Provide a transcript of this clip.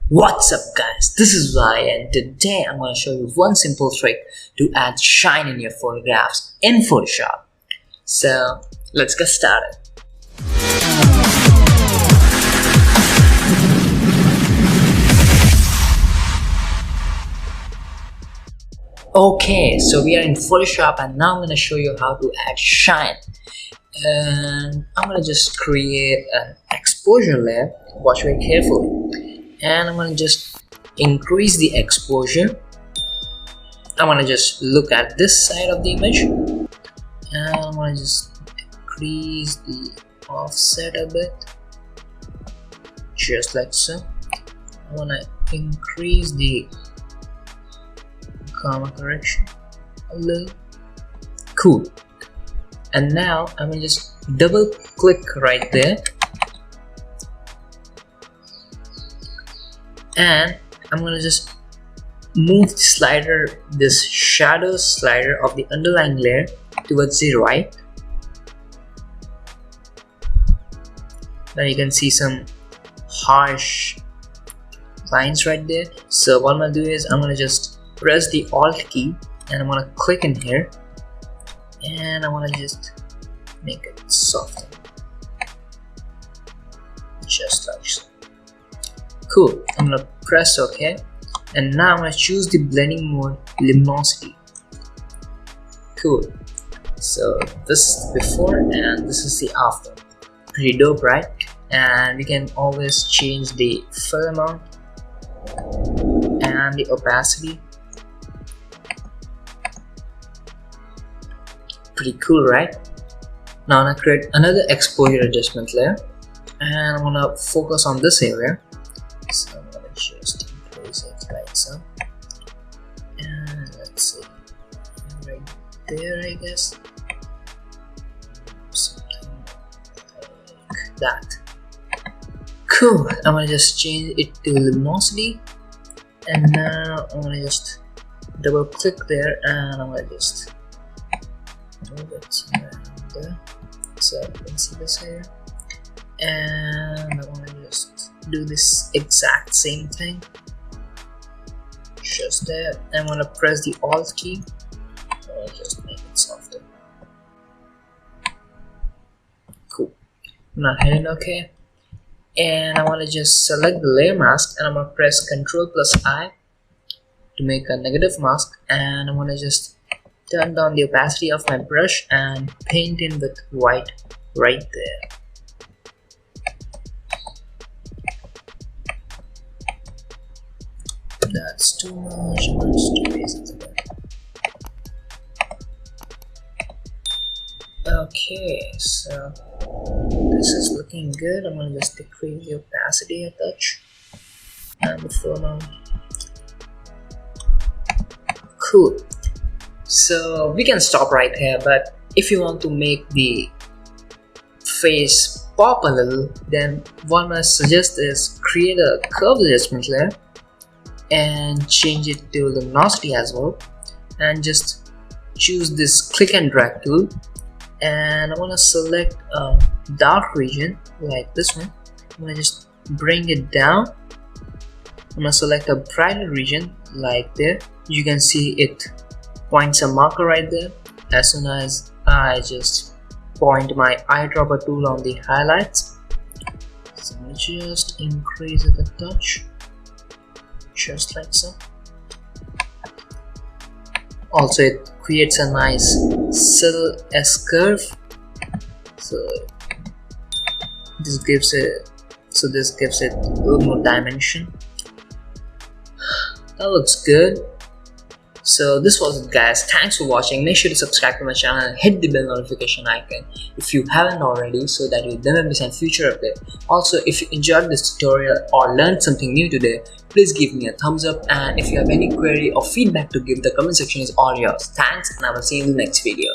What's up guys, this is Vi and today I'm going to show you one simple trick to add shine in your photographs in Photoshop. So let's get started. Okay, so we are in Photoshop and now I'm going to show you how to add shine. And I'm going to just create an exposure layer. Watch very carefully. And I'm going to just increase the exposure. I want to just look at this side of the image, and I'm going to just decrease the offset a bit, just like so. I want to increase the comma correction a little. Cool. And now I'm going to just double click right there, and I'm gonna just move the slider, this shadow slider of the underlying layer towards the right. Now you can see some harsh lines right there. So what I'm gonna do is I'm gonna just press the Alt key and I'm gonna click in here, and I wanna just make it softer, just like so. Cool. I'm gonna press OK, and now I'm gonna choose the blending mode luminosity. Cool. So this is the before and this is the after. Pretty dope, right? And we can always change the fill amount and the opacity. Pretty cool, right? Now I'm gonna create another exposure adjustment layer, and I'm gonna focus on this area. So I'm gonna just increase it like so, and let's see, right there, I guess, something like that. Cool. I'm gonna just change it to luminosity, and now I'm gonna just double click there, and I'm gonna just move it around there so you can see this here, and I want to just do this exact same thing, just there. I'm gonna press the Alt key and just make it softer. Cool. I'm not hitting OK, and I want to just select the layer mask, and I'm gonna press Ctrl+I to make a negative mask, and I want to just turn down the opacity of my brush and paint in with white right there. That's too much. I'm going to raise it a bit. Okay, so this is looking good. I'm going to just decrease the opacity a touch and the fill amount. Cool. So we can stop right here, but if you want to make the face pop a little, then what I suggest is create a curve adjustment layer and change it to luminosity as well, and just choose this click and drag tool, and I want to select a dark region like this one. I'm going to just bring it down. I'm going to select a brighter region like there. You can see it points a marker right there. As soon as I just point my eyedropper tool on the highlights, so I'm going to just increase it a touch, just like so. Also, it creates a nice subtle S-curve, so this gives it a little more dimension. That looks good. So this was it, guys. Thanks for watching. Make sure to subscribe to my channel and hit the bell notification icon if you haven't already, so that you never miss a future update. Also, if you enjoyed this tutorial or learned something new today, please give me a thumbs up, and if you have any query or feedback to give, the comment section is all yours. Thanks, and I will see you in the next video.